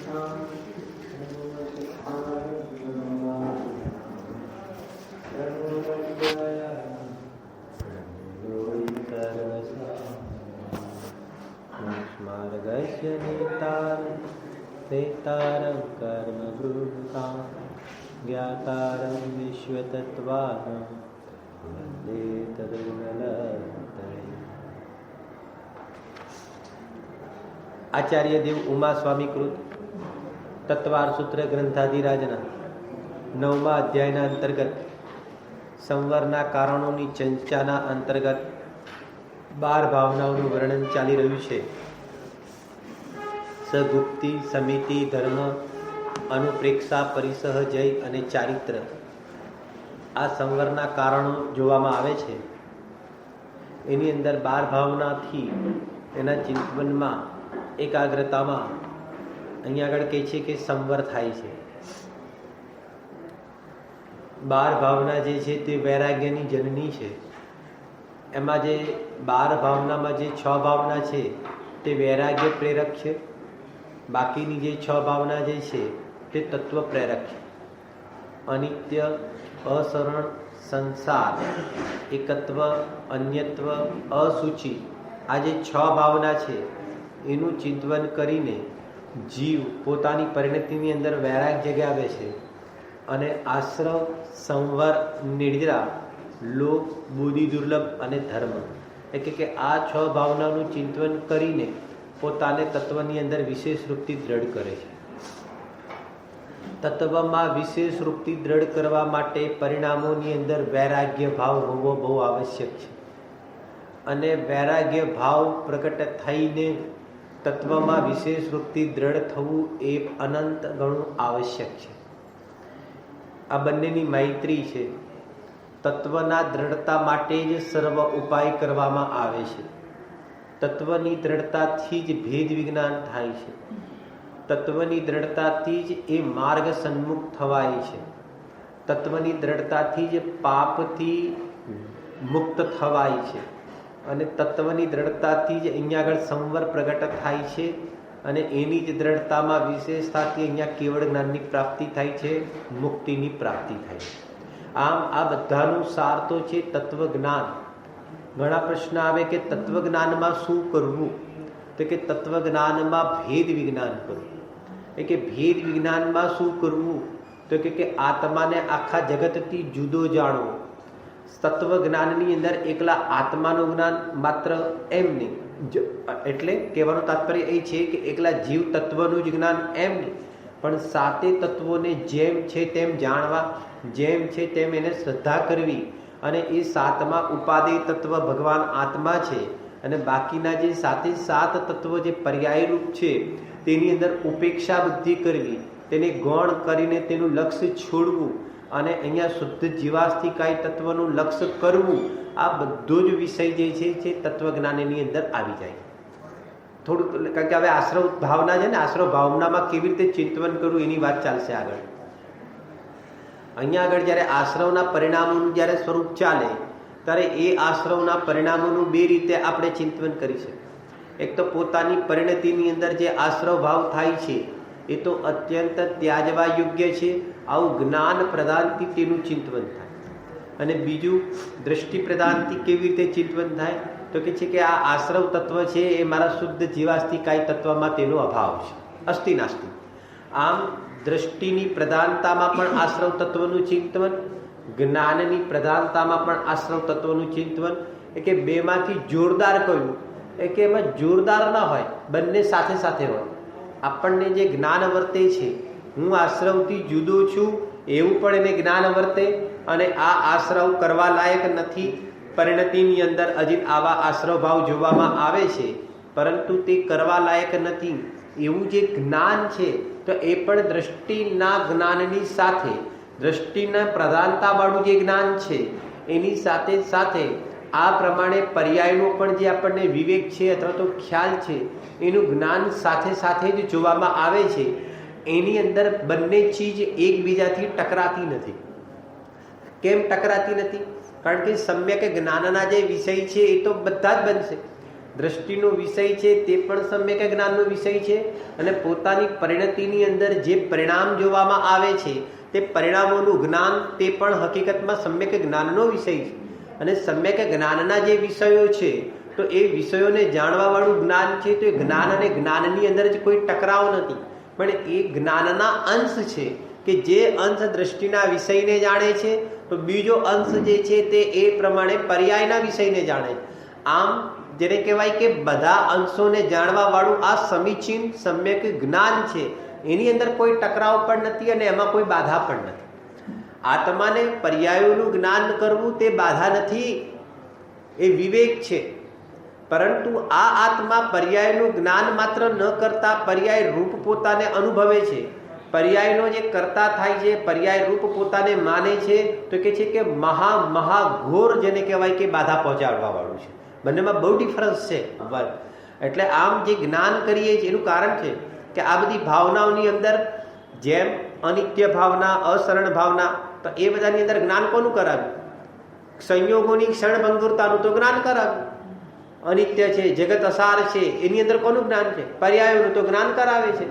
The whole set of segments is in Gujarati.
માર્ગસ્ય નેતારં કર્મ વૃદ્ધાં જ્ઞાતારં વિશ્વતત્ત્વાન વંદે તદનલતરે. આચાર્ય દેવ ઉમા સ્વામી કૃત તત્વાર સૂત્ર ગ્રંથાધિરાજના 9મા અધ્યાયના અંતર્ગત સંવરના કારણોની ચર્ચાના અંતર્ગત 12 ભાવનાઓનું વર્ણન ચાલી રહ્યું છે. સગુપ્તિ, સમિતિ, ધર્મ, અનુપ્રેક્ષા, પરિસહ, જય અને ચારિત્ર, આ સંવરના કારણો જોવામાં આવે છે. એની અંદર 12 ભાવનાથી એના ચિંતનમાં, એકાગ્રતામાં અહીંયા આગળ કહે છે કે સંવર થાય છે. 12 ભાવના જે છે તે વૈરાગ્યની જનની છે. એમાં જે 12 ભાવનામાં જે 6 ભાવના છે તે વૈરાગ્ય પ્રેરક છે. બાકીની જે 6 ભાવના જે છે તે તત્વ પ્રેરક છે. અનિત્ય, અસરણ, સંસાર, એકત્વ, અન્યત્વ, અસૂચિ, આ જે 6 ભાવના છે એનું ચિંતન કરીને જીવ પોતાની પરિણતિની અંદર વૈરાગ જગાવે છે અને આશ્રવ, સંવર, નિર્જરા, લોક, બુદ્ધિ દુર્લભ અને ધર્મ, એટલે કે આ 6 ભાવનાનું ચિંતન કરીને પોતાને તત્વની અંદર વિશેષ રૂપથી દ્રઢ કરે છે. તત્વમાં વિશેષ રૂપથી દ્રઢ કરવા માટે પરિણામોની અંદર વૈરાગ્ય ભાવ હોવો બહુ આવશ્યક છે. અને વૈરાગ્ય ભાવ પ્રગટ થઈને તત્વમાં વિશેષ રૂપથી દ્રઢ થવું એ અનંત ઘણું આવશ્યક છે. આ બંનેની મૈત્રી છે. તત્વના દ્રઢતા માટે જ સર્વ ઉપાય કરવામાં આવે છે. તત્વની દ્રઢતાથી જ ભેદ વિજ્ઞાન થાય છે. તત્વની દ્રઢતાથી જ એ માર્ગ સન્મુખ થવાય છે. તત્વની દ્રઢતાથી જ પાપથી મુક્ત થવાય છે. અને તત્વની દ્રઢતાથી જ અહીંયા આગળ સંવર પ્રગટ થાય છે. અને એની જ દ્રઢતામાં વિશેષતાથી અહીંયા કેવળ જ્ઞાનની પ્રાપ્તિ થાય છે, મુક્તિની પ્રાપ્તિ થાય છે. આમ આ બધાનું સાર તો છે તત્વજ્ઞાન. ઘણા પ્રશ્ન આવે કે તત્વજ્ઞાનમાં શું કરવું? તો કે તત્વજ્ઞાનમાં ભેદ વિજ્ઞાન કરવું. એ કે ભેદ વિજ્ઞાનમાં શું કરવું? તો કે આત્માને આખા જગતથી જુદો જાણવો. તત્વજ્ઞાનની અંદર એકલા આત્માનું જ્ઞાન માત્ર એમ નહીં, એટલે કહેવાનું તાત્પર્ય એ છે કે એકલા જીવ તત્વનું જ જ્ઞાન એમ નહીં, પણ સાતે તત્વોને જેમ છે તેમ જાણવા, જેમ છે તેમ એને શ્રદ્ધા કરવી. અને એ 7મા ઉપાદેય તત્વ ભગવાન આત્મા છે. અને બાકીના જે 7 તત્વો જે પર્યાય રૂપ છે તેની અંદર ઉપેક્ષા બુદ્ધિ કરવી, તેને ગૌણ કરીને તેનું લક્ષ્ય છોડવું અને અહીંયા શુદ્ધ જીવાસ્થિકાય તત્વનું લક્ષ્ય કરવું. આ બધો જ વિષય જે છે તત્વજ્ઞાનની અંદર આવી જાય. થોડુંક કારણ કે હવે આશ્રવ ભાવના છે ને, આશ્રવ ભાવનામાં કેવી રીતે ચિંતન કરવું એની વાત ચાલશે આગળ. અહીંયા આગળ જ્યારે આશ્રવના પરિણામોનું જ્યારે સ્વરૂપ ચાલે ત્યારે એ આશ્રવના પરિણામોનું 2 રીતે આપણે ચિંતન કરી શકીએ. એક તો પોતાની પરિણતિની અંદર જે આશ્રવ ભાવ થાય છે એ તો અત્યંત ત્યાજવા યોગ્ય છે. આવું જ્ઞાન પ્રદાનથી તેનું ચિંતન થાય. અને બીજું દ્રષ્ટિ પ્રદાનથી કેવી રીતે ચિંતન થાય? તો કે છે કે આ આશ્રવ તત્વ છે એ મારા શુદ્ધ જીવાસ્થિકાય તત્વમાં તેનો અભાવ છે, અસ્તિ નાસ્તિ. આમ દ્રષ્ટિની પ્રધાનતામાં પણ આશ્રવ તત્વનું ચિંતન, જ્ઞાનની પ્રધાનતામાં પણ આશ્રવ તત્વનું ચિંતન. એ કે બેમાંથી જોરદાર કયું? એ કે એમાં જોરદાર ના હોય, બંને સાથે સાથે હોય. આપણને જે જ્ઞાન વર્તે છે, હું આશ્રવથી જુદો છું એવું પણ એને જ્ઞાન વર્તે. અને આ આશ્રવ કરવા લાયક નથી. પરિણતિની અંદર હજી આવા આશ્રવ ભાવ જોવામાં આવે છે, પરંતુ તે કરવા લાયક નથી એવું જે જ્ઞાન છે, તો એ પણ દ્રષ્ટિના જ્ઞાનની સાથે, દ્રષ્ટિના પ્રધાનતાવાળું જે જ્ઞાન છે એની સાથે સાથે આ પ્રમાણે પર્યાયનો પણ જે આપણને વિવેક છે અથવા તો ખ્યાલ છે એનું જ્ઞાન સાથે સાથે જ જોવામાં આવે છે. એની અંદર બંને ચીજ એકબીજાથી ટકરાતી નથી. કેમ ટકરાતી નથી? કારણ કે સમ્યક જ્ઞાનના જે વિષય છે એ તો બધા જ બનશે. દ્રષ્ટિનો વિષય છે તે પણ સમ્યક જ્ઞાનનો વિષય છે, અને પોતાની પરિણતિની અંદર જે પરિણામ જોવામાં આવે છે તે પરિણામોનું જ્ઞાન તે પણ હકીકતમાં સમ્યક જ્ઞાનનો વિષય છે. અને સમ્યક જ્ઞાનના જે વિષયો છે તો એ વિષયોને જાણવાવાળું જ્ઞાન છે, તો એ જ્ઞાન અને જ્ઞાનની અંદર જ કોઈ ટકરાવ નથી, પણ એ જ્ઞાનના અંશ છે કે જે અંશ દ્રષ્ટિના વિષયને જાણે છે તો બીજો અંશ જે છે તે એ પ્રમાણે પર્યાયના વિષયને જાણે છે. આમ જેને કહેવાય કે બધા અંશોને જાણવા વાળું આ સમીચીન સમ્યક જ્ઞાન છે, એની અંદર કોઈ ટકરાવ પણ નથી અને એમાં કોઈ બાધા પણ નથી. આત્માને પર્યાયોનું જ્ઞાન કરવું તે બાધા નથી, એ વિવેક છે. પરંતુ આ આત્મા પર્યાયનું જ્ઞાન માત્ર ન કરતા પર્યાય રૂપ પોતાને અનુભવે છે, પર્યાયનો જે કરતા થાય છે, પર્યાય રૂપ પોતાને માને છે, તો કે છે કે મહાઘોર જેને કહેવાય કે બાધા પહોંચાડવા વાળું છે. બંનેમાં બહુ ડિફરન્સ છે. એટલે આમ જે જ્ઞાન કરીએ છીએ એનું કારણ છે કે આ બધી ભાવનાઓની અંદર જેમ અનિત્ય ભાવના, અસરણ ભાવના, તો એ બધાની અંદર જ્ઞાન કોનું કરાવ્યું? સંયોગોની ક્ષણભંગુરતાનું તો જ્ઞાન કરાવ્યું. અનિત્ય છે, જગત અસાર છે, એની અંદર કોનું જ્ઞાન છે? પર્યાયોનું તો જ્ઞાન કરાવે છે.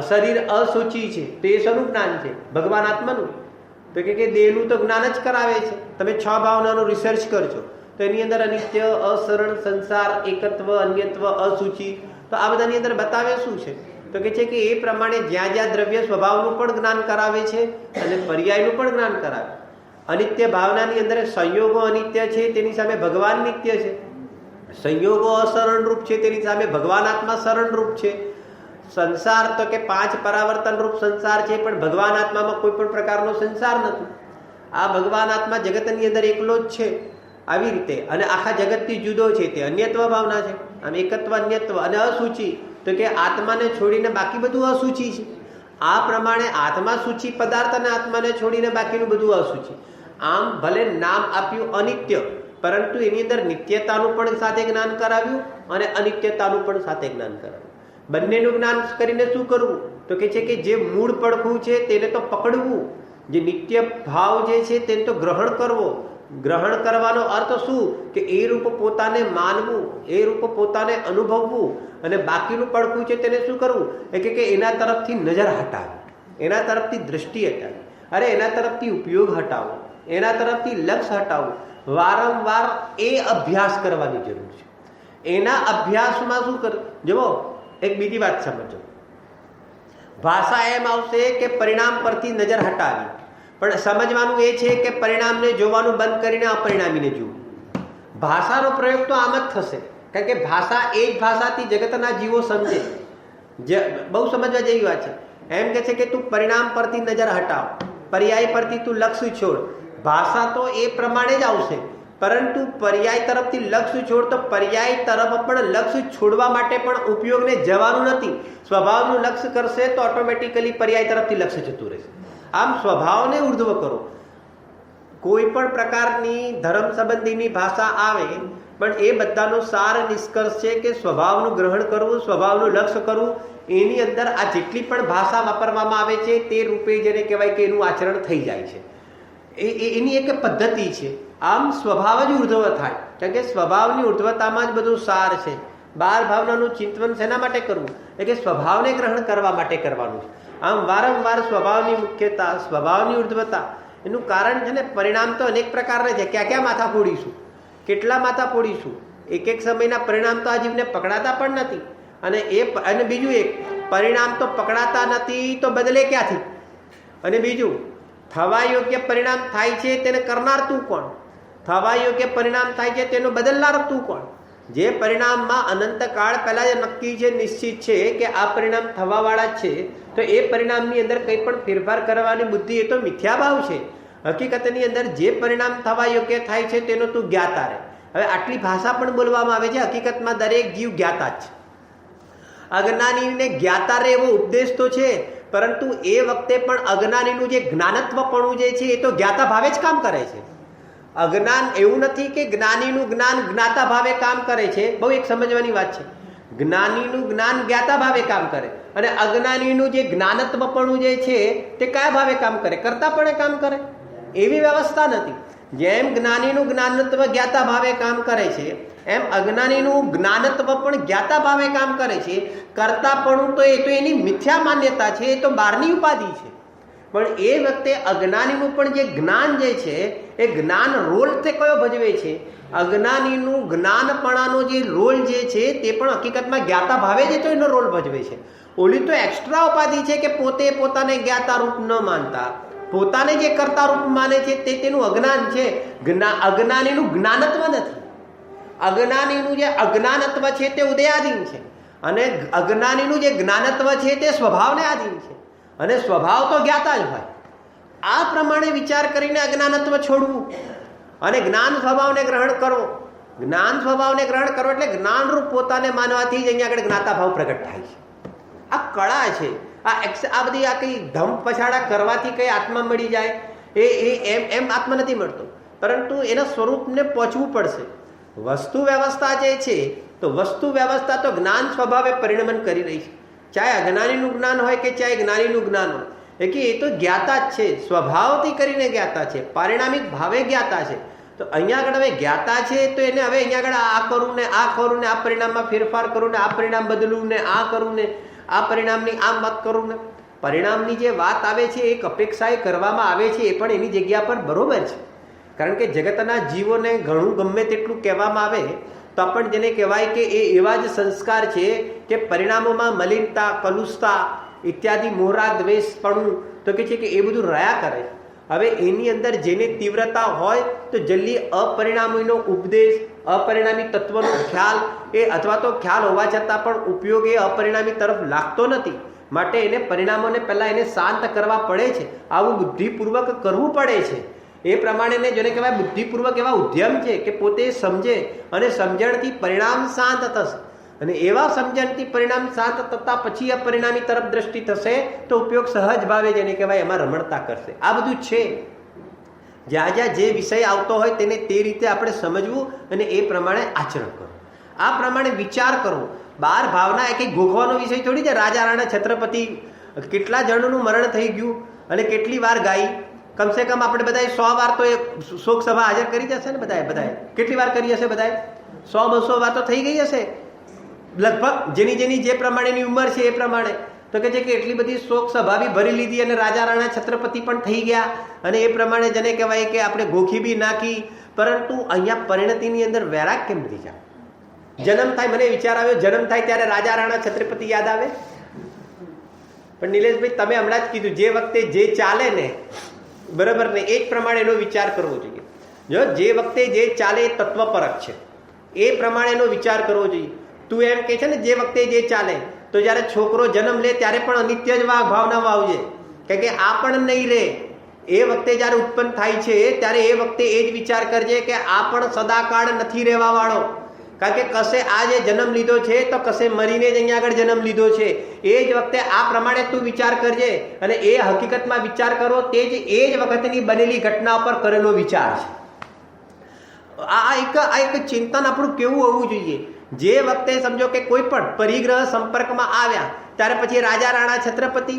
શરીર અસૂચિ છે તો એ શેનું જ્ઞાન છે? ભગવાન આત્માનું. તો કે દેહનું તો જ્ઞાન જ કરાવે છે. તમે 6 ભાવનાનું રિસર્ચ કરજો તો એની અંદર અનિત્ય, અસરણ, સંસાર, એકત્વ, અન્યત્વ, અસૂચિ, તો આ બધાની અંદર બતાવે શું છે? તો કે છે કે એ પ્રમાણે જ્યાં જ્યાં દ્રવ્ય સ્વભાવનું પણ જ્ઞાન કરાવે છે અને પર્યાયનું પણ જ્ઞાન કરાવે. અનિત્ય ભાવનાની અંદર સંયોગો અનિત્ય છે, તેની સામે ભગવાન નિત્ય છે. સંયોગો અસરણ રૂપ છે, તેની સામે ભગવાન આત્મા સરણ રૂપ છે. સંસાર તો કે 5 પરાવર્તન રૂપ સંસાર છે, પણ ભગવાન આત્મામાં કોઈ પણ પ્રકારનો સંસાર નથી. આ ભગવાન આત્મા જગતની અંદર એકલો જ છે. આવી રીતે અને આખા જગતથી જુદો છે, તે અન્યત્વ ભાવના છે. આમ એકત્વ, અન્યત્વ અને અસૂચિ, તો કે આત્માને છોડીને બાકી બધું અસૂચિ છે. આ પ્રમાણે આત્મા સૂચિ પદાર્થ અને આત્માને છોડીને બાકીનું બધું અસૂચિ. આમ ભલે નામ આપ્યું અનિત્ય, પરંતુ એની અંદર નિત્યતાનું પણ સાથે જ્ઞાન કરાવ્યું અને અનિત્યતાનું પણ સાથે જ્ઞાન કરાવ્યું. બંનેનું જ્ઞાન કરીને શું કરવું? તો કે છે કે જે મૂળ પડખું છે તેને તો પકડવું, જે નિત્ય ભાવ જે છે તેને તો ગ્રહણ કરવો. ગ્રહણ કરવાનો અર્થ શું? કે એ રૂપ પોતાને માનવું, એ રૂપ પોતાને અનુભવવું, અને બાકીનું પડખું છે તેને શું કરવું? કે એના તરફથી નજર હટાવી, એના તરફથી દ્રષ્ટિ હટાવી, અરે એના તરફથી ઉપયોગ હટાવો, એના તરફથી લક્ષ્ય હટાવવું. વારંવાર એ અભ્યાસ કરવાની જરૂર છે. એના અભ્યાસમાં શું કર? જુઓ, એક બીજી વાત સમજો. ભાષા એમ આવશે કે પરિણામ પરથી નજર હટાવી, પણ સમજવાનું એ છે કે પરિણામને જોવાનું બંધ કરીને અપરિણામીને જોવું. ભાષાનો પ્રયોગ તો આમ જ થશે, કારણ કે ભાષા એ જ ભાષાથી જગતના જીવો સમજે. બહુ સમજવા જેવી વાત છે. એમ કે છે કે તું પરિણામ પરથી નજર હટાવ, પર્યાય પરથી તું લક્ષ્ય છોડ. ભાષા તો એ પ્રમાણે જ આવશે, પરંતુ પર્યાય તરફથી લક્ષ્ય છોડ, તો પર્યાય તરફ પણ લક્ષ્ય છોડવા માટે પણ ઉપયોગને જવાનું નથી. સ્વભાવનું લક્ષ્ય કરશે તો ઓટોમેટિકલી પર્યાય તરફથી લક્ષ્ય જતું રહેશે. આમ સ્વભાવને ઉર્ધ્વ કરો. કોઈ પણ પ્રકારની ધર્મ સંબંધીની ભાષા આવે, પણ એ બધાનો સાર નિષ્કર્ષ છે કે સ્વભાવનું ગ્રહણ કરવું, સ્વભાવનું લક્ષ્ય કરવું. એની અંદર આ જેટલી પણ ભાષા વાપરવામાં આવે છે તે રૂપે જેને કહેવાય કે એનું આચરણ થઈ જાય છે. એની એક પદ્ધતિ છે. આમ સ્વભાવ જ ઉર્ધ્વ થાય, કારણ કે સ્વભાવની ઉર્ધ્વતામાં જ બધું સાર છે. 12 ભાવનાનું ચિંતન શેના માટે કરવું? એટલે કે સ્વભાવને ગ્રહણ કરવા માટે કરવાનું છે. આમ વારંવાર સ્વભાવની મુખ્યતા, સ્વભાવની ઉર્ધ્વતા, એનું કારણ છે ને પરિણામ તો અનેક પ્રકારના છે. ક્યાં ક્યાં માથા ફોડીશું, કેટલા માથા ફોડીશું. એક સમયના પરિણામ તો આ જીવને પકડાતા પણ નથી. અને બીજું એક, પરિણામ તો પકડાતા નથી તો બદલે ક્યાંથી? અને બીજું, થવા યોગ્ય પરિણામ થાય છે તેને કરનાર તું કોણ? થવા યોગ્ય પરિણામ થાય છે તેનો બદલનાર તું કોણ? જે પરિણામમાં અનંતકાળ પહેલા જે નક્કી છે, નિશ્ચિત છે કે આ પરિણામ થવાવાળા છે, તો એ પરિણામની અંદર કંઈ પણ ફેરફાર કરવાની બુદ્ધિ એ તો મિથ્યાભાવ છે. હકીકતની અંદર જે પરિણામ થવા યોગ્ય થાય છે તેનો તું જ્ઞાતા રહે. હવે આટલી ભાષા પણ બોલવામાં આવે છે, હકીકતમાં દરેક જીવ જ્ઞાતા જ છે. અજ્ઞાનીને જ્ઞાતા રહે એવો ઉપદેશ તો છે, પરંતુ એ વખતે પણ અજ્ઞાનીનું જે જ્ઞાનત્વપણું જે છે એ તો જ્ઞાતા ભાવે જ કામ કરે છે. અજ્ઞાન એવું નથી કે જ્ઞાનીનું જ્ઞાન જ્ઞાતા ભાવે કામ કરે છે. બહુ એક સમજવાની વાત છે. જ્ઞાનીનું જ્ઞાન જ્ઞાતા ભાવે કામ કરે, અને અજ્ઞાનીનું જે જ્ઞાનત્વપણું જે છે તે કયા ભાવે કામ કરે? કરતાપણે કામ કરે. એવી વ્યવસ્થા નથી. જેમ જ્ઞાનીનું જ્ઞાનત્વ જ્ઞાતા ભાવે કામ કરે છે, એમ અજ્ઞાનીનું જ્ઞાનત્વ પણ જ્ઞાતા ભાવે કામ કરે છે. કરતાપણું તો એ તો એની મિથ્યા માન્યતા છે, એ તો બહારની ઉપાધિ છે. પણ એ વખતે અજ્ઞાનીનું પણ જે જ્ઞાન જે છે એ જ્ઞાન રોલ તે કયો ભજવે છે? અજ્ઞાનીનું જ્ઞાનપણાનો જે રોલ જે છે તે પણ હકીકતમાં જ્ઞાતા ભાવે જ તો એનો રોલ ભજવે છે. ઓલી તો એક્સ્ટ્રા ઉપાધિ છે કે પોતે પોતાને જ્ઞાતા રૂપ ન માનતા, પોતાને જે કર્તા રૂપ માને છે તે તેનું અજ્ઞાન છે. અજ્ઞાનીનું જ્ઞાનત્વ નથી. અજ્ઞાનીનું જે અજ્ઞાનત્વ છે તે ઉદયાધીન છે, અને અજ્ઞાનીનું જે જ્ઞાનત્વ છે તે સ્વભાવને આધીન છે, અને સ્વભાવ તો જ્ઞાતા જ હોય. આ પ્રમાણે વિચાર કરીને અજ્ઞાનત્વ છોડવું અને જ્ઞાન સ્વભાવને ગ્રહણ કરવો. જ્ઞાન સ્વભાવને ગ્રહણ કરવો એટલે જ્ઞાનરૂપ પોતાને માનવાથી જ અહીંયા આગળ જ્ઞાતા ભાવ પ્રગટ થાય છે. આ કળા છે. આ બધી આ કઈ ધમ પછાડા કરવાથી કઈ આત્મા મળી જાય એમ આત્મા નથી મળતો, પરંતુ એના સ્વરૂપને પહોંચવું પડશે. વસ્તુ વ્યવસ્થા જે છે તો વસ્તુ વ્યવસ્થા તો જ્ઞાન સ્વભાવે પરિણમન કરી રહી છે. ચાહે અજ્ઞાનીનું જ્ઞાન હોય કે ચાહે જ્ઞાનીનું જ્ઞાન હોય, એ તો જ્ઞાતા જ છે, સ્વભાવથી કરીને જ્ઞાતા છે, પારિણામિક ભાવે જ્ઞાતા છે. તો અહીંયા આગળ હવે જ્ઞાતા છે તો એને હવે અહીંયા આગળ આ કરું ને આ કરું ને આ પરિણામમાં ફેરફાર કરું ને આ પરિણામ બદલું ને આ કરું ને આ પરિણામની આમ વાત કરું ને, પરિણામની જે વાત આવે છે એક અપેક્ષાએ કરવામાં આવે છે એ પણ એની જગ્યા પર બરોબર છે. કારણ કે જગતના જીવોને ઘણું ગમે તેટલું કહેવામાં આવે તો પણ જેને કહેવાય કે એ એવા જ સંસ્કાર છે કે પરિણામોમાં મલિનતા, કલુષતા ઇત્યાદિ મોહરા દ્વેષપણું તો કે છે કે એ બધું રહ્યા કરે. હવે એની અંદર જેને તીવ્રતા હોય તો જલ્દી અપરિણામીનો ઉપદેશ, અપરિણામી તત્વનો ખ્યાલ એ અથવા તો ખ્યાલ હોવા છતાં પણ ઉપયોગ એ અપરિણામી તરફ લાગતો નથી. માટે એને પરિણામોને પહેલા એને શાંત કરવા પડે છે. આવું બુદ્ધિપૂર્વક કરવું પડે છે. એ પ્રમાણે જેને કહેવાય બુદ્ધિપૂર્વક એવા ઉદ્યમ છે કે પોતે સમજે અને સમજણથી પરિણામ શાંત થશે, અને એવા સમજણથી પરિણામ શાંત થતા પછી અપરિણામી તરફ દ્રષ્ટિ થશે તો ઉપયોગ સહજ ભાવે જેને કહેવાય એમાં રમણતા કરશે. આ બધું છે. જ્યાં જ્યાં જે વિષય આવતો હોય તેને તે રીતે આપણે સમજવું અને એ પ્રમાણે આચરણ કરવું, આ પ્રમાણે વિચાર કરવો. બાર ભાવના એક ગોખવાનો વિષય થોડી છે. રાજા રાણા છત્રપતિ કેટલા જણનું મરણ થઈ ગયું અને કેટલી વાર ગાઈ, કમસે કમ આપણે બધાએ 100 વાર તો એ શોક સભા હાજર કરી જશે ને. બધાએ કેટલી વાર કરી હશે? બધાએ 100-200 વાર તો થઈ ગઈ હશે લગભગ, જેની જે પ્રમાણેની ઉંમર છે એ પ્રમાણે. તો કે છે કે એટલી બધી શોક સભા બી ભરી લીધી અને રાજા રાણા છત્રપતિ પણ થઈ ગયા, અને એ પ્રમાણે જેને કહેવાય કે આપણે ગોખી બી નાખી. પરંતુ અહીંયા પરિણતિની અંદર વૈરાગ કેમ નથી જાય? જન્મ થાય, મને વિચાર આવ્યો, જન્મ થાય ત્યારે રાજા રાણા છત્રપતિ યાદ આવે. પણ નિલેશભાઈ તમે હમણાં જ કીધું જે વખતે જે ચાલે ને બરાબર ને એ જ પ્રમાણે એનો વિચાર કરવો જોઈએ. જો જે વખતે જે ચાલે એ તત્વપરક છે, એ પ્રમાણેનો વિચાર કરવો જોઈએ. તું એમ કે છે ને જે વખતે જે ચાલે, તો જયારે છોકરો જન્મ લે ત્યારે પણ અનિત્ય જ ભાવના વાવજે, કારણ કે આ પણ નહીં રહે. એ વખતે જયારે ઉત્પન્ન થાય છે ત્યારે એ વખતે એ જ વિચાર કરજે કે આ પણ સદાકાળ નથી રહેવા વાળો. કારણ કે કશે આ જે જન્મ લીધો છે તો કશે મરીને જ અહીંયા આગળ જન્મ લીધો છે. એ જ વખતે આ પ્રમાણે તું વિચાર કરજે, અને એ હકીકતમાં વિચાર કરો તે જ એ જ વખતની બનેલી ઘટના પર કરેલો વિચાર છે. આ એક ચિંતન આપણું કેવું હોવું જોઈએ. જે વખતે સમજો કે કોઈ પણ પરિગ્રહ સંપર્કમાં આવ્યા ત્યારે પછી રાજા રાણા છત્રપતિ,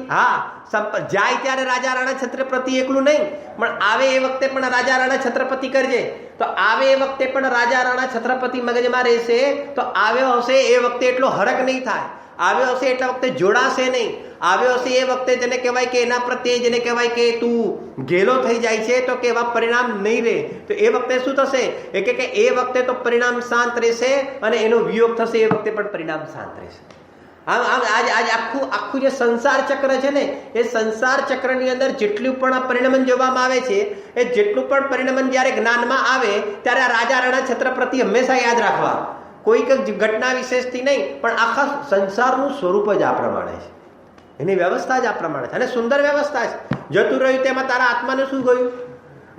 જાય ત્યારે રાજા રાણા છત્રપતિ એકલું નહીં, પણ આવે એ વખતે પણ રાજા રાણા છત્રપતિ કરજે. તો આવે એ વખતે પણ રાજા રાણા છત્રપતિ મગજમાં રહેશે તો આવ્યો હશે એ વખતે એટલો હરક નહીં થાય, આવ્યો હશે એટલા વખતે જોડાશે નહીં, આવ્યો હશે એ વખતે જેને કહેવાય કે એના પ્રત્યે જેને કહેવાય કે તું ઘેલો થઈ જાય છે તો કે એવા પરિણામ નહીં રહે. તો એ વખતે શું થશે કે એ વખતે તો પરિણામ શાંત રહેશે અને એનો વિયોગ થશે એ વખતે પણ પરિણામ શાંત રહેશે. આજ આખું જે સંસાર ચક્ર છે ને એ સંસાર ચક્રની અંદર જેટલું પણ પરિણમન જોવામાં આવે છે એ જેટલું પણ પરિણમન જયારે જ્ઞાનમાં આવે ત્યારે આ રાજા રાણા છત્રપતિ હંમેશા યાદ રાખવા. કોઈક ઘટના વિશેષથી નહીં, પણ આખા સંસારનું સ્વરૂપ જ આ પ્રમાણે છે, એની વ્યવસ્થા જ આ પ્રમાણે છે, અને સુંદર વ્યવસ્થા છે. જતું રહ્યું તેમાં તારા આત્માને શું ગયું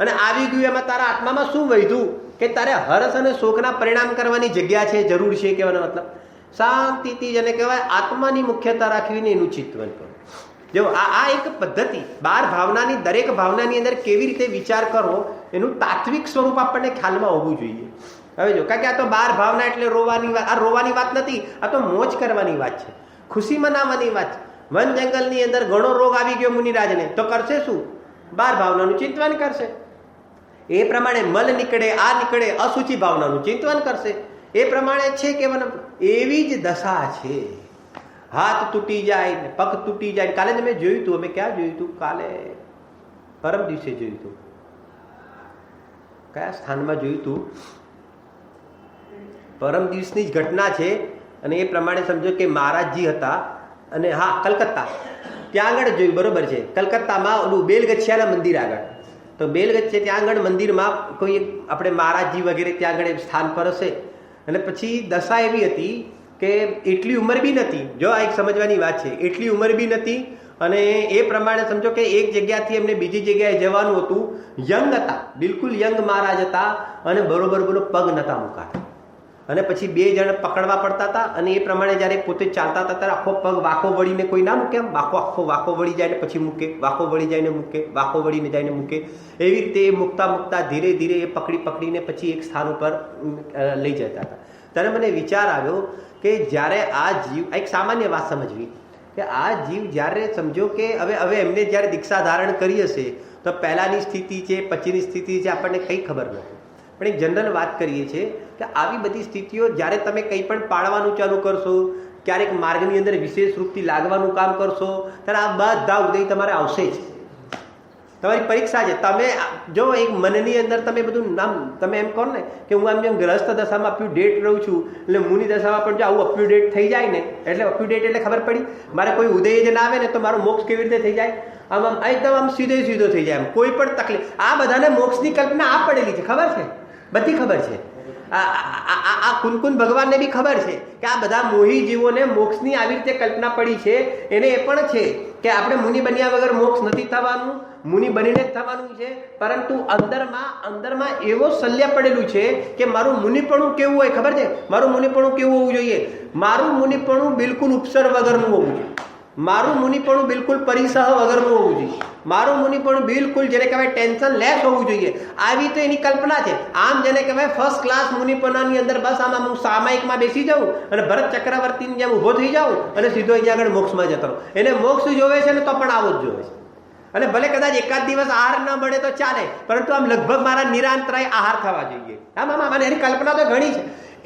અને આવી ગયું એમાં તારા આત્મામાં શું વધ્યું કે તારે હર્ષ અને શોકના પરિણામ કરવાની જગ્યા છે, જરૂર છે. કહેવાનો મતલબ શાંતિથી જેને કહેવાય આત્માની મુખ્યતા રાખવીને એનું ચિંતન કરો. જો આ એક પદ્ધતિ 12 ભાવનાની દરેક ભાવનાની અંદર કેવી રીતે વિચાર કરવો એનું તાત્વિક સ્વરૂપ આપણને ખ્યાલમાં હોવું જોઈએ. હવે જો કારણ કે આ તો 12 ભાવના એટલે રોવાની વાત, આ રોવાની વાત નથી, આ તો મોજ કરવાની વાત છે, ખુશી મનાવવાની વાત છે. વન જંગલની અંદર ઘણો રોગ આવી ગયો મુનિરાજને, તો કરશે શું? 12 ભાવનાનું ચિંતન કરશે. એ પ્રમાણે મલ નીકળે, આ નીકળે, અશુચિ ભાવનાનું ચિંતન કરશે. એ પ્રમાણે છે કે એવી જ દશા છે. હાથ તૂટી જાય, પગ તૂટી જાય. કાલે જ મેં જોયું હતું, અમે ક્યાં જોયું હતું? કાલે પરમ દિવસે જોયું હતું. કયા સ્થાનમાં જોયું હતું? પરમ દિવસની જ ઘટના છે. અને એ પ્રમાણે સમજો કે મહારાજજી હતા, અને હા, કલકત્તા ત્યાં આગળ જોયું. બરોબર છે, કલકત્તામાં ઓલું બેલગચ્છિયાના મંદિર આગળ. તો બેલગચ્છે ત્યાં આગળ મંદિરમાં કોઈ આપણે મહારાજજી વગેરે ત્યાં આગળ સ્થાન પર હશે. અને પછી દશા એવી હતી કે એટલી ઉંમર બી નથી. જો આ એક સમજવાની વાત છે, એટલી ઉંમર બી નથી. અને એ પ્રમાણે સમજો કે એક જગ્યાથી એમને બીજી જગ્યાએ જવાનું હતું. યંગ હતા, બિલકુલ યંગ મહારાજ હતા. અને બરોબર બોલો પગ નતા મુકાતા. અને પછી 2 જણ પકડવા પડતા હતા. અને એ પ્રમાણે જ્યારે પોતે ચાલતા હતા ત્યારે આખો પગ વાંકો વળીને કોઈ ના મૂકે, આખો વાંકો વળી જાય ને પછી મૂકે, વાંકો વળી જાય ને મૂકે, વાંકો વળીને જાય ને મૂકે. એવી રીતે એ મૂકતા મૂકતા ધીરે ધીરે એ પકડીને પછી એક સ્થાન ઉપર લઈ જતા હતા. ત્યારે મને વિચાર આવ્યો કે જ્યારે આ જીવ, એક સામાન્ય વાત સમજવી કે આ જીવ જ્યારે સમજો કે હવે એમને જ્યારે દીક્ષા ધારણ કરી હશે તો પહેલાની સ્થિતિ છે, પછીની સ્થિતિ છે, આપણને કંઈ ખબર નથી. પણ એક જનરલ વાત કરીએ છીએ કે આવી બધી સ્થિતિઓ જ્યારે તમે કંઈ પણ પાડવાનું ચાલુ કરશો, ક્યારેક માર્ગની અંદર વિશેષ રૂપથી લાગવાનું કામ કરશો, ત્યારે આ બધા ઉદય તમારે આવશે જ. તમારી પરીક્ષા છે. તમે જો એક મનની અંદર તમે બધું નામ તમે એમ કહો ને કે હું આમ જેમ ગ્રસ્ત દશામાં અપ્યુડેટ રહું છું, એટલે મુનિ દશામાં પણ જો આવું અપ્યુડેટ થઈ જાય ને, એટલે અપ્યુડેટ એટલે ખબર પડી મારે કોઈ ઉદય જ ના આવે ને તો મારો મોક્ષ કેવી રીતે થઈ જાય? આમ એકદમ આમ સીધો થઈ જાય. કોઈ પણ તકલીફ, આ બધાને મોક્ષની કલ્પના આ પડેલી છે, ખબર છે, બધી ખબર છે. આ કુનકુન ભગવાનને બી ખબર છે કે આ બધા મોહી જીવોને મોક્ષની આવી રીતે કલ્પના પડી છે. એને એ પણ છે કે આપણે મુનિ બન્યા વગર મોક્ષ નથી થવાનું, મુનિ બનીને જ થવાનું છે. પરંતુ અંદરમાં એવો શલ્ય પડેલું છે કે મારું મુનિપણું કેવું હોય ખબર છે? મારું મુનિપણું કેવું હોવું જોઈએ? મારું મુનિપણું બિલકુલ ઉપસર્ગ વગરનું હોવું જોઈએ. મારું મુનિપણું બિલકુલ પરિસહ વગરનું હોવું જોઈએ. મારું મુનિપણું બિલકુલ જેને કહેવાય ટેન્શન લેસ હોવું જોઈએ. આવી તો એની કલ્પના છે. આમ જેને કહેવાય ફર્સ્ટ ક્લાસ મુનિપણાની અંદર બસ આમાં હું સામાયિકમાં બેસી જાઉં અને ભરત ચક્રવર્તીની જેમ ઊભો થઈ જાઉં અને સીધો અહીંયા આગળ મોક્ષમાં જતો રહું. એને મોક્ષ જોવે છે ને તો પણ આવો જ જોવે છે. અને ભલે કદાચ એકાદ દિવસ આહાર ન મળે તો ચાલે, પરંતુ આમ લગભગ મારા નિરાંતરાય આહાર થવા જોઈએ. આમ એની કલ્પના તો ઘણી છે.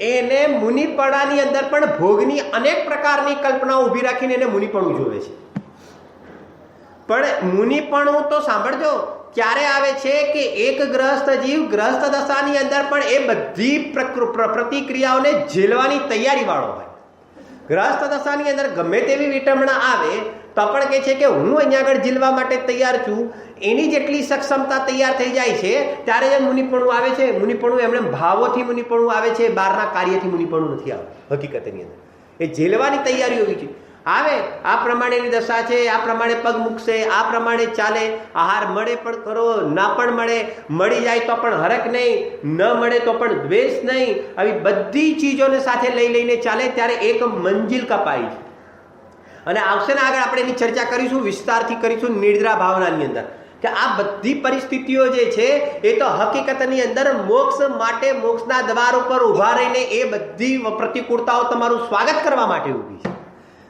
એને મુનિપણાની અંદર પણ ભોગની અનેક પ્રકારની કલ્પનાઓ ઊભી રાખીને એને મુનિપણું જોવે છે. પણ મુનિપણું તો સાંભળજો ક્યારે આવે છે કે એક ગ્રસ્ત જીવ ગ્રસ્ત દશાની અંદર પણ એ બધી પ્રતિક્રિયાઓને ઝેલવાની તૈયારી વાળો હોય. ગ્રસ્ત દશાની અંદર ગમે તેવી વિટંબણા આવે તો પણ કહે છે કે હું અહીંયા આગળ ઝીલવા માટે તૈયાર છું. એની જેટલી સક્ષમતા તૈયાર થઈ જાય છે ત્યારે એ મુનિપણું આવે છે. મુનિપણું એમણે ભાવોથી મુનિપણું આવે છે, બહારના કાર્યથી મુનિપણું નથી આવતું. હકીકતની અંદર એ ઝેલવાની તૈયારી હોવી છે. આવે આ પ્રમાણેની દશા છે, આ પ્રમાણે પગ મૂકશે, આ પ્રમાણે ચાલે. આહાર મળે પણ ખરો, ના પણ મળે, મળી જાય તો પણ હરખ નહીં, ન મળે તો પણ દ્વેષ નહીં. આવી બધી ચીજોને સાથે લઈને ચાલે ત્યારે એક મંજિલ કપાય છે. અને આવશે ને આગળ આપણે એની ચર્ચા કરીશું, વિસ્તારથી કરીશું નિદ્રા ભાવનાની અંદર કે આ બધી પરિસ્થિતિઓ જે છે એ તો હકીકતની અંદર મોક્ષ માટે મોક્ષના દ્વાર ઉપર ઉભા રહીને એ બધી પ્રતિકૂળતાઓ તમારું સ્વાગત કરવા માટે ઊભી છે.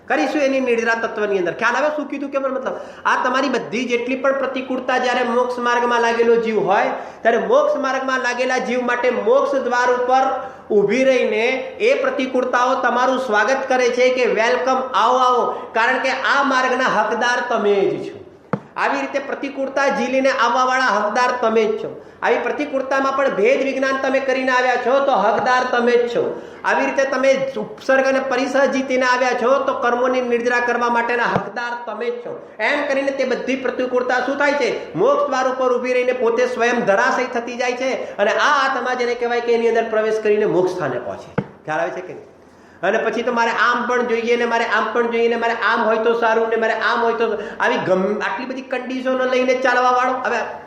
કરીશું એની નિદ્રા તત્વની અંદર. ખ્યાલ આવે શું કીધું? કે મતલબ આ તમારી બધી જેટલી પણ પ્રતિકૂળતા જ્યારે મોક્ષ માર્ગમાં લાગેલો જીવ હોય ત્યારે મોક્ષ માર્ગમાં લાગેલા જીવ માટે મોક્ષ દ્વાર ઉપર ઊભી રહીને એ પ્રતિકૂળતાઓ તમારું સ્વાગત કરે છે કે વેલકમ, આવો. કારણ કે આ માર્ગના હકદાર તમે જ છો. આવી રીતે પ્રતિકૂળતા ઝીલીને આવવાવાળા હકદાર તમે જ છો. આવી પ્રતિકૂળતામાં પણ ભેદ વિજ્ઞાન તમે કરીને આવ્યા છો તો હકદાર તમે જ છો. આવી રીતે તમે ઉપસર્ગ અને પરિસહ જીતીને આવ્યા છો તો કર્મોની નિર્જરા કરવા માટેના હકદાર તમે જ છો. એમ કરીને તે બધી પ્રતિકૂળતા શું થાય છે? મોક્ષ દ્વાર ઉપર ઊભી રહીને પોતે સ્વયં ધરાશય થતી જાય છે. અને આ આત્મા જેને કહેવાય કે એની અંદર પ્રવેશ કરીને મોક્ષ સ્થાને પહોંચે. ખ્યાલ આવે છે કે નહીં? અને પછી તો મારે આમ પણ જોઈએ ને મારે આમ પણ જોઈએ ને મારે આમ હોય તો સારું ને મારે આમ હોય તો આવી આટલી બધી કન્ડિશનો લઈને ચાલવા વાળો.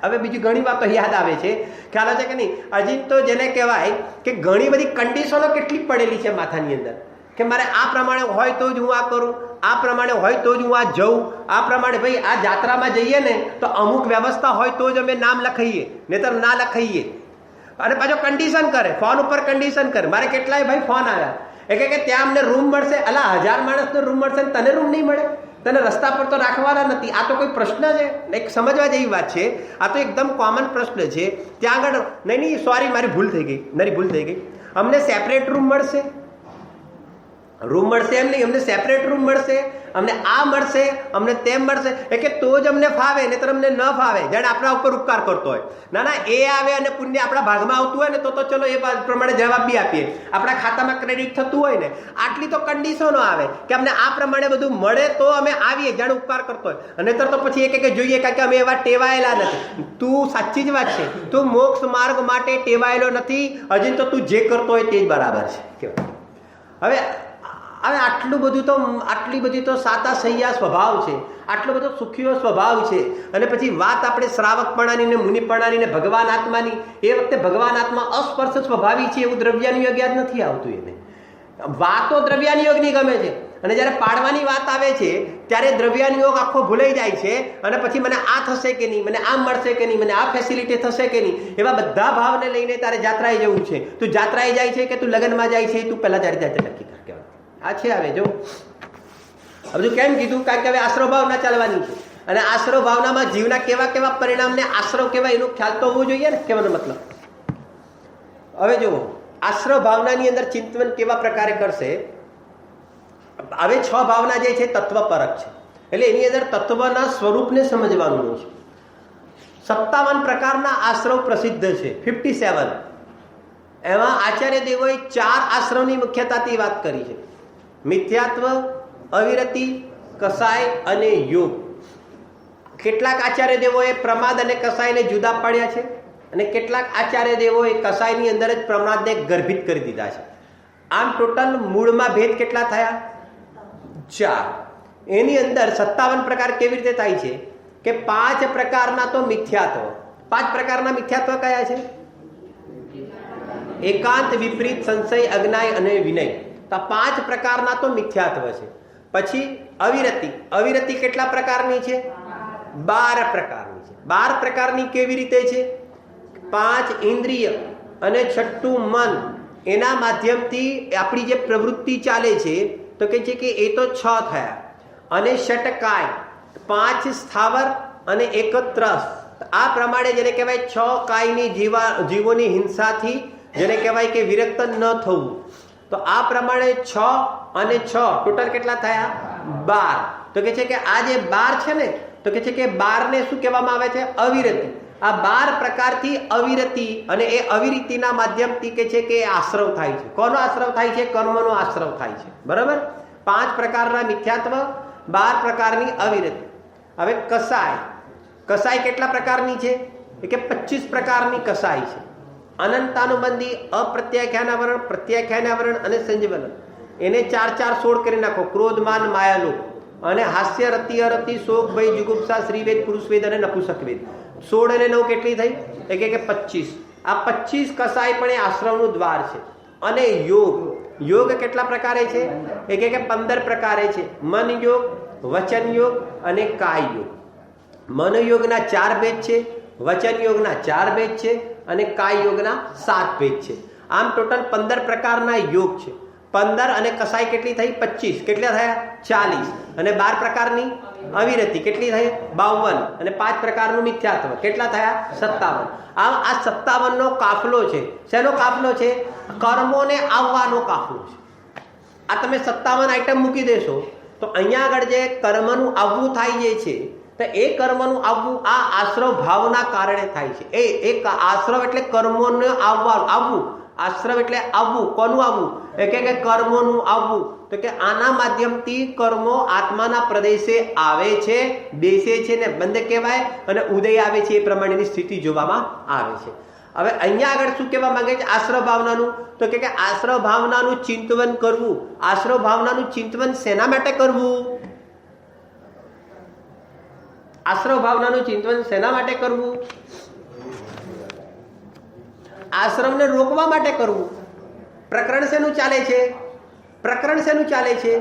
હવે બીજી ઘણી વાતો યાદ આવે છે. ખ્યાલ આવે છે કે નહીં? હજી તો જેને કહેવાય કે ઘણી બધી કન્ડિશનો કેટલી પડેલી છે માથાની અંદર કે મારે આ પ્રમાણે હોય તો જ હું આ કરું, આ પ્રમાણે હોય તો જ હું આ જઉં, આ પ્રમાણે ભાઈ આ જાત્રામાં જઈએ ને તો અમુક વ્યવસ્થા હોય તો જ અમે નામ લખાઈએ, નહીતર ના લખાઈએ. અને પાછો કન્ડિશન કરે, ફોન ઉપર કન્ડિશન કરે. મારે કેટલાય ભાઈ ફોન આવ્યા કે ત્યાં અમને રૂમ મળશે. અલા 1000 માણસનો રૂમ મળશે ને તને રૂમ નહીં મળે? તને રસ્તા પર તો રાખવાના નથી. આ તો કોઈ પ્રશ્ન છે? એક સમજવા જેવી વાત છે. આ તો એકદમ કોમન પ્રશ્ન છે. ત્યાં આગળ નહીં, સોરી, મારી ભૂલ થઈ ગઈ. અમને સેપરેટ રૂમ મળશે? રૂમ મળશે એમ નહીં, અમને સેપરેટ રૂમ મળશે, અમને આ મળશે, અમને તેમ મળશે, કે તો જ અમને ફાવે, ને તો અમને ન ફાવે. જાણે આપણા ઉપર ઉપકાર કરતો હોય. ના, એ આવે અને પુણ્ય આપણા ભાગમાં આવતું હોય ને તો ચલો એ પ્રમાણે જવાબ બી આપીએ. આપણા ખાતામાં ક્રેડિટ થતું હોય ને, આટલી તો કન્ડિશનો આવે કે અમને આ પ્રમાણે બધું મળે તો અમે આવીએ, જાણે ઉપકાર કરતો હોય. અને તો પછી એ કે જોઈએ કે અમે એવા ટેવાયેલા નથી. તું સાચી જ વાત છે, તું મોક્ષ માર્ગ માટે ટેવાયેલો નથી. હજી તો તું જે કરતો હોય તે જ બરાબર છે. હવે આટલી બધી તો સાતા સૈયા સ્વભાવ છે, આટલો બધો સુખીઓ સ્વભાવ છે. અને પછી વાત આપણે શ્રાવકપણાની ને મુનિપણાની ને ભગવાન આત્માની, એ વખતે ભગવાન આત્મા અસ્પર્શ સ્વભાવી છે એવું દ્રવ્યાનુયોગ યાદ નથી આવતું. એને વાતો દ્રવ્યાનુયોગની ગમે છે, અને જ્યારે પાડવાની વાત આવે છે ત્યારે દ્રવ્યાનુયોગ આખો ભૂલાઈ જાય છે. અને પછી મને આ થશે કે નહીં, મને આમ મળશે કે નહીં, મને આ ફેસિલિટી થશે કે નહીં, એવા બધા ભાવને લઈને તારે જાત્રાએ જવું છે. તું જાત્રાએ જાય છે કે તું લગ્નમાં જાય છે, તું પહેલા જાતે નક્કી કર. કહેવાય આ છે. હવે જો આ બધું કેમ કીધું? કારણ કે હવે આશ્રવ ભાવના ચાલવાની છે, અને આશ્રવ ભાવનામાં જીવના કેવા કેવા પરિણામને આશ્રવ કહેવાય એનો ખ્યાલ તો હોવો જોઈએ ને. કહેવાનો મતલબ હવે જો આશ્રવ ભાવનાની અંદર ચિંતન કેવા પ્રકારે કરશે. હવે 6 ભાવના જે છે તત્વ પરક છે, એટલે એની અંદર તત્વના સ્વરૂપને સમજવાનું છે. 57 પ્રકારના આશ્રવ પ્રસિદ્ધ છે, 57. એમાં આચાર્ય દેવોએ 4 આશ્રવની મુખ્યતાથી વાત કરી છે: મિથ્યાત્વ, અવિરતિ, કસાય અને યોગ. કેટલાક આચાર્ય દેવોએ પ્રમાદ અને કસાયને જુદા પાડ્યા છે, અને કેટલાક આચાર્ય દેવોએ કસાયની અંદર જ પ્રમાદને ગર્ભિત કરી દીધા છે. આમ ટોટલ મૂળમાં ભેદ કેટલા થયા? 4. એની અંદર 57 પ્રકાર કેવી રીતે થાય છે કે 5 પ્રકારના તો મિથ્યાત્વ. 5 પ્રકારના મિથ્યાત્વ કયા છે? એકાંત, વિપરીત, સંશય, અજ્ઞાય અને વિનય. તો 5 પ્રકારના તો મિથ્યાત્વ છે. પછી અવિરતિ કેટલા પ્રકારની છે? 12 પ્રકારની છે. 12 પ્રકારની કેવી રીતે છે? 5 ઇન્દ્રિય અને 6ઠું મન, એના માધ્યમથી આપણી જે પ્રવૃત્તિ ચાલે છે, તો કે છે કે એ તો 6 થયા. અને ષટકાય, 5 સ્થાવર અને 1 ત્રસ. આ પ્રમાણે જેને કહેવાય 6 કાયની જીવોની હિંસાથી જેને કહેવાય કે વિરક્ત ન થવું. તો આ પ્રમાણે 6 અને 6 ટોટલ કેટલા થયા? 12. તો કે છે કે આ જે 12 છે ને, તો કે છે કે 12 ને શું કહેવામાં આવે છે? અવિરતિ. આ 12 પ્રકારથી અવિરતિ, અને એ અવિરતિના માધ્યમથી કે છે કે આશ્રવ થાય છે. કોનો આશ્રવ થાય છે? કર્મનો આશ્રવ થાય છે. બરાબર? 5 પ્રકારના મિથ્યાત્વ, 12 પ્રકારની અવિરતિ. હવે કસાય કેટલા પ્રકારની છે? કે 25 પ્રકારની કસાય છે. અનંતાનુબંધી, અપ્રત્યાખ્યાનાવરણ, પ્રત્યાખ્યાનાવરણ અને સંજીવન. એને 4 16 કરી નાખો. ક્રોધ, માન, માયાલોક, અને હાસ્ય, રતિ, અરતિ, શોક, ભય, જુગુપ્સા, શ્રીવેદ, પુરુષવેદ અને નપુસકવેદ. 16 અને 9 કેટલી થઈ? કે 25. આ 25 કસાય પણ એ આશ્રમનું દ્વાર છે. અને યોગ કેટલા પ્રકારે છે? કે 15 પ્રકારે છે. મન યોગ, વચન યોગ અને કાય યોગ. મન યોગના 4 ભેદ છે, વચન યોગના 4 ભેદ છે, અને કાય યોગના 7 ભેદ છે. આમ ટોટલ 15 પ્રકારના યોગ છે. 15 અને કસાય કેટલી થઈ? 25. કેટલા થયા? 40. અને 12 પ્રકારની અવિરતિ કેટલી થઈ? 52. અને 5 પ્રકારનું મિથ્યાત્વ કેટલા થયા? 57. આમ આ 57 નો કાફલો છે. શેનો કાફલો છે? કર્મોને આવવાનો કાફલો છે. આ તમે 57 આઈટમ મૂકી દેશો તો અહીંયા આગળ જે કર્મનું આવવું થાય જે છે, તો એ કર્મનું આવવું આ આશ્રવ ભાવના કારણે થાય છે. એ આશ્રવ એટલે કર્મોને આવવું. આશ્રવ એટલે આવવું. કોનું આવવું? કે કર્મોનું આવવું. તો કે આના માધ્યમથી કર્મો આત્માના પ્રદેશે આવે છે, બેસે છે ને બંધ કહેવાય, અને ઉદય આવે છે. એ પ્રમાણેની સ્થિતિ જોવામાં આવે છે. હવે અહીંયા આગળ શું કહેવા માંગે છે આશ્રવ ભાવનાનું? તો કે આશ્રવ ભાવનાનું ચિંતન કરવું. આશ્રવ ભાવનાનું ચિંતન શેના માટે કરવું? આશ્રવ ભાવનાનું ચિંતન શેના માટે કરવું? આશ્રમને રોકવા માટે કરવું. પ્રકરણ શેનું ચાલે છે?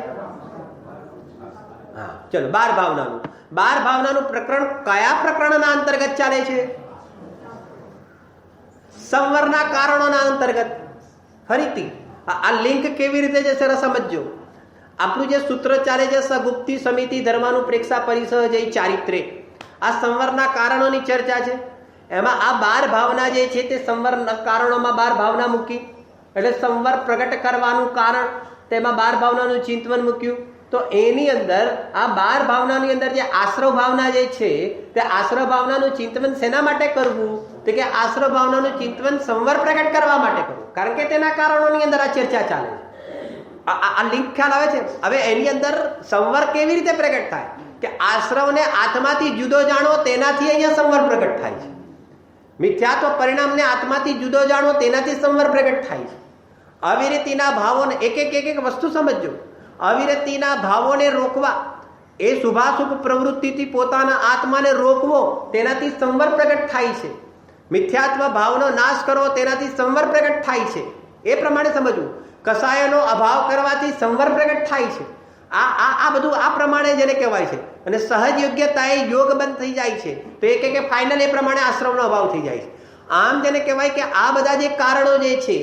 હા, ચલો 12 ભાવનાનું. 12 ભાવનાનું પ્રકરણ કયા પ્રકરણના અંતર્ગત ચાલે છે? સંવરના કારણોના અંતર્ગત. ફરીથી આ લિંક કેવી રીતે છે સરસ સમજજો. આપણું જે સૂત્ર ચાલે છે સગુપ્તિ સમિતિ ધર્માનું પ્રેક્ષા પરિસહજય ચારિત્રે, આ સંવરના કારણોની ચર્ચા છે. એમાં આ 12 ભાવના જે છે તે સંવર કારણોમાં 12 ભાવના મૂકી, એટલે સંવર પ્રગટ કરવાનું કારણ તેમાં 12 ભાવનાનું ચિંતન મૂક્યું. તો એની અંદર આ 12 ભાવનાની અંદર જે આશ્રવ ભાવના જે છે તે આશ્રવ ભાવનાનું ચિંતન શેના માટે કરવું? તો કે આશ્રવ ભાવનાનું ચિંતન સંવર પ્રગટ કરવા માટે કરવું, કારણ કે તેના કારણોની અંદર આ ચર્ચા ચાલે છે. આ લિંક ખ્યાલ આવે છે? હવે એની અંદર સંવર કેવી રીતે પ્રગટ થાય કે આશ્રવને આત્માથી જુદો જાણો, તેનાથી અહીંયા સંવર પ્રગટ થાય છે. મિથ્યાત્વ પરિણામને આત્માથી જુદો જાણો, તેનાથી સંવર પ્રગટ થાય છે. અવિરતિના ભાવોને એક વસ્તુ સમજો. અવિરતિના ભાવોને રોકવા, એ શુભાશુભ પ્રવૃત્તિથી પોતાના આત્માને રોકવો, તેનાથી સંવર પ્રગટ થાય છે. મિથ્યાત્વ ભાવનો નાશ કરવો, તેનાથી સંવર પ્રગટ થાય છે. એ પ્રમાણે સમજવું. કસાયનો અભાવ કરવાથી સંવર પ્રગટ થાય છે. આ બધું આ પ્રમાણે જેને કહેવાય છે. અને સહજ યોગ્યતાએ યોગ બંધ થઈ જાય છે. તો એ કે ફાઇનલ એ પ્રમાણે આશ્રમનો અભાવ થઈ જાય છે. આમ જેને કહેવાય કે આ બધા જે કારણો જે છે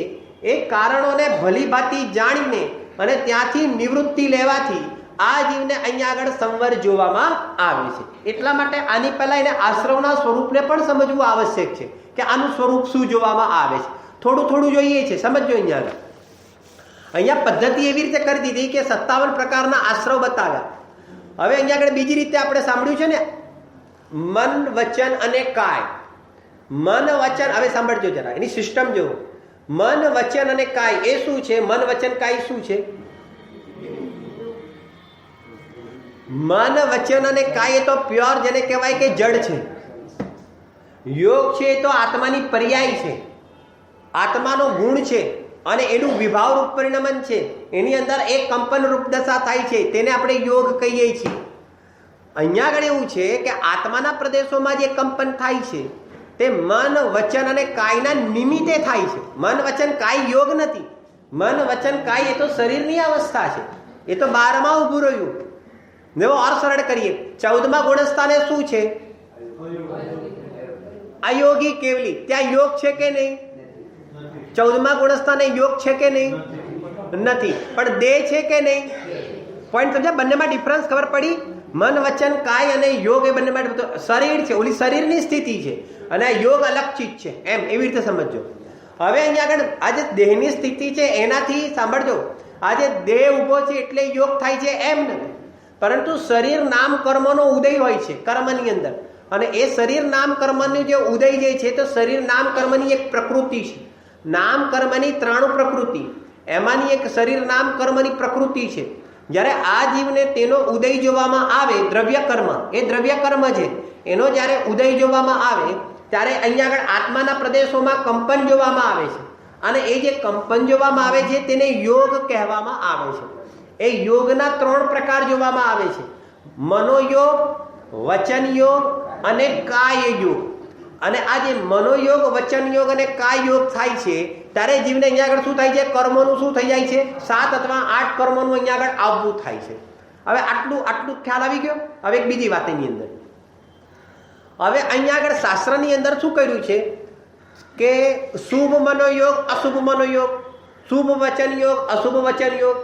એ કારણોને ભલીભાંતિ જાણીને અને ત્યાંથી નિવૃત્તિ લેવાથી આ જીવને અહીંયા આગળ સંવર જોવામાં આવે છે. એટલા માટે આની પહેલા એને આશ્રમના સ્વરૂપને પણ સમજવું આવશ્યક છે કે આનું સ્વરૂપ શું જોવામાં આવે છે. થોડું જોઈએ છે, સમજો. અહીંયા પદ્ધતિ એવી રીતે કરી દીધી કે 57 પ્રકારના આશ્રવ બતાવ્યા. હવે અહીંયા આગળ બીજી રીતે આપણે સાંભળ્યું છે ને, મન વચન અને કાય. મન વચન, હવે સાંભળજો જરા, એની સિસ્ટમ જુઓ. મન વચન અને કાય એ શું છે? મન વચન કાય શું છે? મન વચન અને કાય એ તો પ્યોર જેને કહેવાય કે જડ છે. યોગ છે એ તો આત્માની પર્યાય છે, આત્માનો ગુણ છે અને એનું વિભાવ રૂપ પરિણમન છે. એની અંદર એક કંપન રૂપ દશા થાય છે, તેને આપણે યોગ કહીએ છીએ. અહીંયા આગળ એવું છે કે આત્માના પ્રદેશોમાં જે કંપન થાય છે તે મન વચન અને કાયના નિમિત્તે થાય છે. મન વચન કાય યોગ નથી. મન વચન કાય એ તો શરીરની અવસ્થા છે. એ તો 12માં ઊભું રહ્યું. જેવો ઓર સરળ કરીએ, 14મા ગુણસ્થાને શું છે? અયોગી કેવલી. ત્યાં યોગ છે કે નહીં? 14મા ગુણસ્થાને યોગ છે કે નહીં? નથી. પણ દેહ છે કે નહીં? પોઈન્ટ સમજ્યા? બંનેમાં ડિફરન્સ ખબર પડી? મન વચન કાય અને યોગ એ બંનેમાં શરીર છે, ઓલી શરીરની સ્થિતિ છે, અને આ યોગ અલગ ચીજ છે. એમ એવી રીતે સમજજો. હવે અહીંયા આગળ આ જે દેહની સ્થિતિ છે એનાથી સાંભળજો, આ જે દેહ ઊભો છે એટલે યોગ થાય છે એમ નથી, પરંતુ શરીર નામ કર્મનો ઉદય હોય છે કર્મની અંદર. અને એ શરીર નામ કર્મનું જે ઉદય જે છે તો શરીર નામ કર્મની એક પ્રકૃતિ છે. નામ કર્મની 3 પ્રકૃતિ, એમાંની એક શરીર નામ કર્મની પ્રકૃતિ છે. જ્યારે આ જીવને તેનો ઉદય જોવામાં આવે, દ્રવ્ય કર્મ, એ દ્રવ્ય કર્મ છે, એનો જ્યારે ઉદય જોવામાં આવે ત્યારે અહીંયા આગળ આત્માના પ્રદેશોમાં કંપન જોવામાં આવે છે. અને એ જે કંપન જોવામાં આવે છે તેને યોગ કહેવામાં આવે છે. એ યોગના 3 પ્રકાર જોવામાં આવે છે: મનોયોગ, વચન યોગ અને કાય યોગ. અને આ જે મનોયોગ, વચન યોગ અને કાય યોગ થાય છે ત્યારે જીવને અહીંયા આગળ શું થાય છે? કર્મોનું શું થઈ જાય છે? 7 અથવા 8 કર્મોનું અહીંયા આગળ આવવું થાય છે. હવે આટલું ખ્યાલ આવી ગયો. હવે એક બીજી વાત એની અંદર, હવે અહીંયા આગળ શાસ્ત્રની અંદર શું કર્યું છે કે શુભ મનોયોગ, અશુભ મનોયોગ, શુભ વચન યોગ, અશુભ વચન યોગ,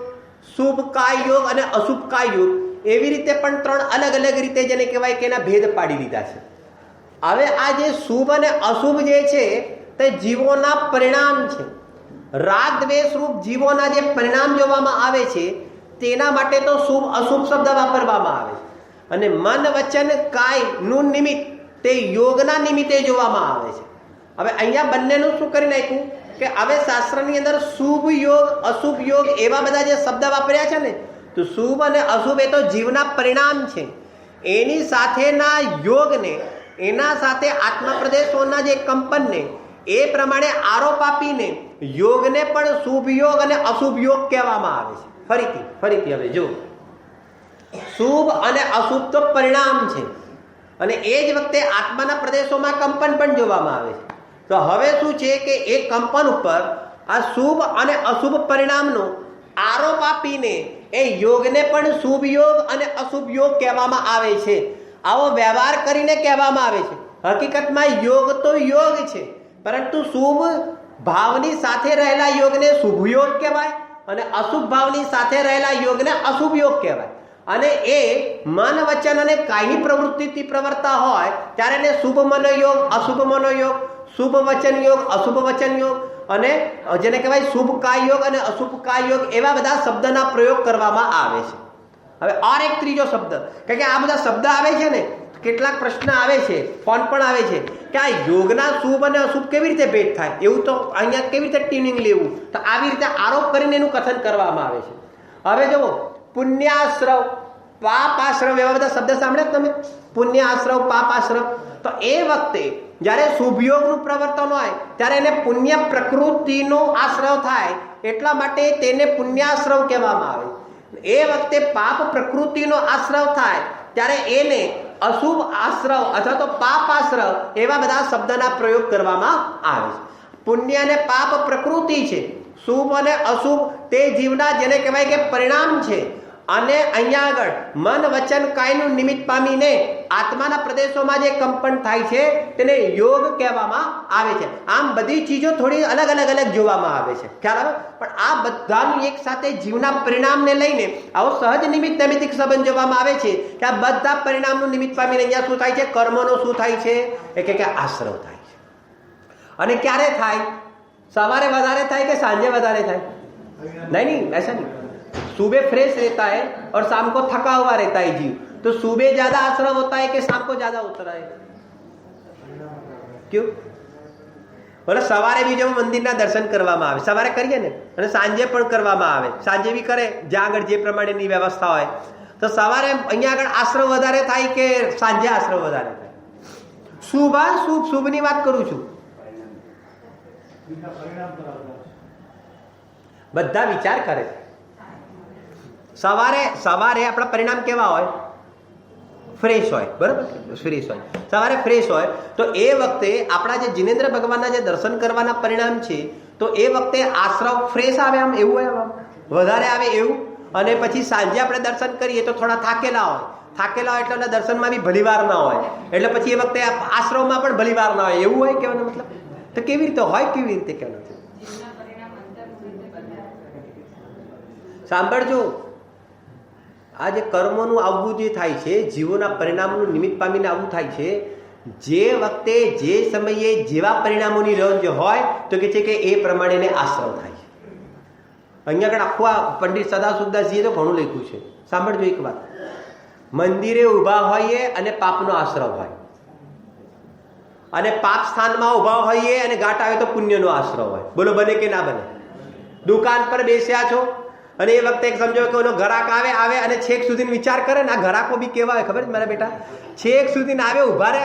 શુભ કાય યોગ અને અશુભ કાય યોગ, એવી રીતે પણ 3 અલગ અલગ રીતે જેને કહેવાય કે એના ભેદ પાડી દીધા છે. હવે આ જે શુભ અને અશુભ જે છે તે જીવોના પરિણામ છે. રાગ દ્વેષ રૂપ જીવોના જે પરિણામ જોવામાં આવે છે તેના માટે તો શુભ અશુભ શબ્દ વાપરવામાં આવે છે. અને મન વચન કાય નું નિમિત્ત તે યોગના નિમિત્તે જોવામાં આવે છે. હવે અહીંયા બંનેનું શું કરી નાખ્યું કે હવે શાસ્ત્રની અંદર શુભ યોગ, અશુભ યોગ એવા બધા જે શબ્દ વાપર્યા છે ને, તો શુભ અને અશુભ એ તો જીવના પરિણામ છે. એની સાથેના યોગને, એના સાથે આત્મા પ્રદેશોના જે કંપનને એ પ્રમાણે આરોપ આપીને યોગને પણ શુભ યોગ અને અશુભ યોગ કહેવામાં આવે છે. ફરીથી હવે જો, શુભ અને અશુભ તો પરિણામ છે અને એ જ વખતે આત્માના પ્રદેશોમાં કંપન પણ જોવામાં આવે છે. તો હવે શું છે કે એ કંપન ઉપર આ શુભ અને અશુભ પરિણામનો આરોપ આપીને એ યોગને પણ શુભ યોગ અને અશુભ યોગ કહેવામાં આવે છે. આવો વ્યવહાર કરીને કહેવામાં આવે છે. હકીકતમાં યોગ તો યોગ છે, પરંતુ શુભ ભાવની સાથે રહેલા યોગને શુભ યોગ કહેવાય અને અશુભ ભાવની સાથે રહેલા યોગને અશુભ યોગ કહેવાય. અને એ મન વચન અને કાયની પ્રવૃત્તિથી પ્રવર્તા હોય ત્યારે એને શુભ મનોયોગ, અશુભ મનોયોગ, શુભ વચન યોગ, અશુભ વચન યોગ અને જેને કહેવાય શુભ કાય યોગ અને અશુભ કાય યોગ, એવા બધા શબ્દના પ્રયોગ કરવામાં આવે છે. હવે ઓર એક ત્રીજો શબ્દ, કારણ કે આ બધા શબ્દ આવે છે ને, કેટલાક પ્રશ્ન આવે છે, ફોન પણ આવે છે કે આ યોગના શુભ અને અશુભ કેવી રીતે ભેદ થાય, એવું તો અહીંયા કેવી રીતે ટ્યુનિંગ લેવું, તો આવી રીતે આરોપ કરીને એનું કથન કરવામાં આવે છે. હવે જુઓ, પુણ્યાશ્રવ, પાપાશ્રવ, એવા બધા શબ્દ સાંભળ્યા તમે? પુણ્યાશ્રવ, પાપાશ્રવ. તો એ વખતે જ્યારે શુભયોગનું પ્રવર્તન હોય ત્યારે એને પુણ્ય પ્રકૃતિનો આશ્રવ થાય, એટલા માટે તેને પુણ્યાશ્રવ કહેવામાં આવે. એ વખતે પાપ પ્રકૃતિનો આશ્રવ થાય ત્યારે એને અશુભ આશ્રવ અથવા તો પાપ આશ્રવ, એવા બધા શબ્દના પ્રયોગ કરવામાં આવે છે. પુણ્ય અને પાપ પ્રકૃતિ છે, શુભ અને અશુભ તે જીવના જેને કહેવાય કે પરિણામ છે. અને અહીંયા આગળ મન વચન કાયનું નિમિત્ત પામીને આત્માના પ્રદેશોમાં જે કંપન થાય છે તેને યોગ કહેવામાં આવે છે. આમ બધી ચીજો થોડી અલગ અલગ અલગ જોવામાં આવે છે, ખ્યાલ આવે? પણ આ બધાનું એક સાથે જીવના પરિણામને લઈને આવો સહજ નિમિત્ત નૈમિત્તિક સંબંધ જોવામાં આવે છે કે આ બધા પરિણામનું નિમિત્ત પામીને અહીંયા શું થાય છે? કર્મનો શું થાય છે? કે આશ્રવ થાય છે. અને ક્યારે થાય? સવારે વધારે થાય કે સાંજે વધારે થાય? નહીં, ऐसा नहीं. सुबह फ्रेश रहता है और शाम को थका हुआ रहता है जीव, तो सुबह ज्यादा आश्रव होता है कि शाम को ज्यादा होता है? क्यों? बोले सवारे भी जब मंदिરના દર્શન કરવામાં આવે, સવારે કરીએ ને, અને સાંજે પણ કરવામાં આવે, સાંજે બી કરે જ્યાં આગળ જે પ્રમાણેની વ્યવસ્થા હોય. તો સવારે અહીંયા આગળ આશ્રવ વધારે થાય કે સાંજે આશ્રવ વધારે થાય? શુભ શુભ શુભની વાત કરું છું. બધા વિચાર કરે છે. સવારે આપણા પરિણામ કેવા હોય? ફ્રેશ હોય, બરાબર? ફ્રેશ હોય, સવારે ફ્રેશ હોય. તો એ વખતે આપણા જે જિનેન્દ્ર ભગવાનના જે દર્શન કરવાના પરિણામ છે, તો એ વખતે આશ્રવ ફ્રેશ આવે, આમ એવું હોય, આમ વધારે આવે એવું. અને પછી સાંજે આપણે દર્શન કરીએ તો થોડા થાકેલા હોય એટલે દર્શનમાં બી ભલીવાર ના હોય, એટલે પછી એ વખતે આશ્રવમાં પણ ભલીવાર ના હોય, એવું હોય. કહેવાનો મતલબ તો કેવી રીતે હોય, કેવી રીતે કહેવાનું છે? સાંભળજો, આ જે કર્મોનું આવવું જે થાય છે, જીવોના પરિણામનું નિમિત્ત પામીને આવવું થાય છે, જે વખતે જે સમયે જેવા પરિણામોની રંજ હોય તો કે છે કે એ પ્રમાણે આશ્રવ થાય છે. અહીંયા આગળ આખું આ પંડિત સદાશુદાસજીએ તો ઘણું લખ્યું છે. સાંભળજો એક વાત, મંદિરે ઊભા હોઈએ અને પાપનો આશ્રવ હોય, અને પાપ સ્થાનમાં ઊભા હોઈએ અને ગાંઠ આવે તો પુણ્યનો આશ્રવ હોય. બોલો, બને કે ના બને? દુકાન પર બેસ્યા છો અને એ વખતે સમજો કે એનો ઘરાક આવે અને છેક સુધી વિચાર કરે ને, આ ઘરાકો બી કેવા હોય ખબર છે મારા બેટા? છેક સુધી આવે, ઉભા રહે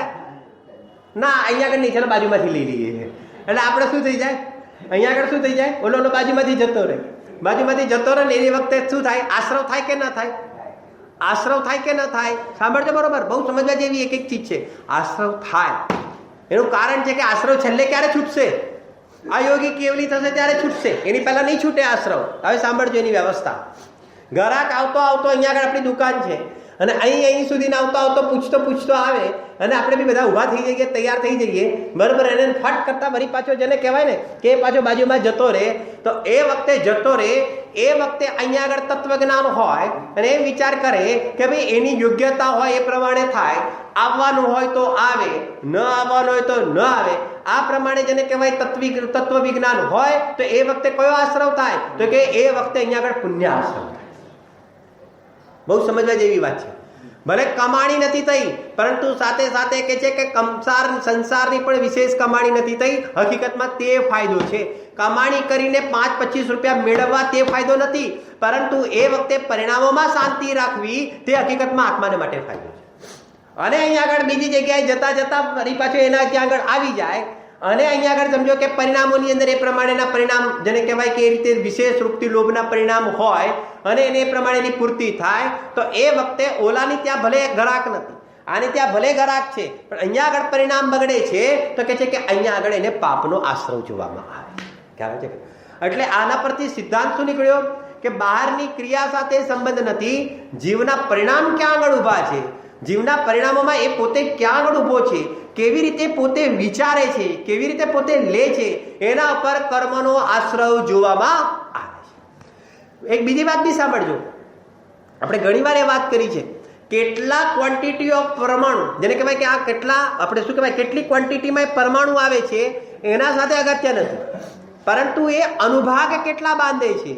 ના, અહીંયા આગળ નહીં, ચાલો બાજુમાંથી લઈ લઈએ. એટલે આપણે શું થઈ જાય? અહીંયા આગળ શું થઈ જાય? ઓલો બાજુમાંથી જતો રહે ને એ વખતે શું થાય? આશ્રવ થાય કે ના થાય? આશ્રવ થાય કે ના થાય? સાંભળજો બરોબર, બહુ સમજવા જેવી એક ચીજ છે. આશ્રવ થાય એનું કારણ છે કે આશ્રવ છેલ્લે ક્યારે છૂટશે? આ યોગી કેવલી થશે ત્યારે છૂટશે, એની પહેલા નહીં છૂટે આશ્રવ. હવે સાંભળજો એની વ્યવસ્થા. ગ્રાહક આવતો અહીંયા આગળ આપણી દુકાન છે અને અહીં સુધી આવતો પૂછતો આવે અને આપણે બી બધા ઊભા થઈ જઈએ, તૈયાર થઈ જઈએ, બરાબર? એને ફટ કરતા વળી પાછો જેને કહેવાય ને કે પાછો બાજુમાં જતો રહે, તો એ વખતે જતો રહે, એ વખતે અહીંયા આગળ તત્વજ્ઞાન હોય અને એ વિચાર કરે કે ભાઈ એની યોગ્યતા હોય એ પ્રમાણે થાય, આવવાનું હોય તો આવે, ન આવવાનું હોય તો ન આવે. આ પ્રમાણે જેને કહેવાય તત્વ વિજ્ઞાન હોય તો એ વખતે કયો આશ્રવ થાય? તો કે એ વખતે અહીંયા આગળ પુણ્ય આશ્રવ થાય. બહુ સમજવા જેવી વાત છે. ભલે કમાણી નથી થઈ, પરંતુ સાથે સાથે કે છે કે સંસારની પણ વિશેષ કમાણી નથી થઈ. હકીકતમાં તે ફાયદો છે. કમાણી કરીને 5-25 રૂપિયા મેળવવા તે ફાયદો નથી, પરંતુ એ વખતે પરિણામોમાં શાંતિ રાખવી તે હકીકતમાં આત્માને માટે ફાયદો છે. અને અહીંયા આગળ બીજી જગ્યાએ જતા ફરી પાછો એના ત્યાં આગળ આવી જાય અને અહીંયા આગળ સમજો કે પરિણામોની અંદર એ પ્રમાણેના પરિણામ જેને કહેવાય કે એ રીતે વિશેષ રૂપથી લોભના પરિણામ હોય અને એને એ પ્રમાણેની પૂર્તિ થાય, તો એ વખતે ઓલાની ત્યાં ભલે ગ્રાહક નથી, આને ત્યાં ભલે ગ્રાહક છે, પણ અહીંયા આગળ પરિણામ બગડે છે. તો કે છે કે અહીંયા આગળ એને પાપનો આશ્રવ જોવામાં આવે. ખ્યાલ છે? એટલે આના પરથી સિદ્ધાંત શું નીકળ્યો કે બહારની ક્રિયા સાથે સંબંધ નથી, જીવના પરિણામ ક્યાં આગળ ઊભા છે, જીવના પરિણામોમાં એ પોતે ક્યાં આગળ ઊભો છે, કેવી રીતે પોતે વિચારે છે, કેવી રીતે પોતે લે છે, એના ઉપર કર્મનો આશ્રવ જોવામાં આવે છે. એક બીજી વાત બી સાંભળજો, આપણે ઘણીવાર એ વાત કરી છે, કેટલા ક્વોન્ટિટી ઓફ પરમાણુ, જેને કહેવાય કે આ કેટલા આપણે શું કહેવાય કેટલી ક્વોન્ટિટીમાં પરમાણુ આવે છે એના સાથે અગત્ય નથી, પરંતુ એ અનુભાગ કેટલા બાંધે છે,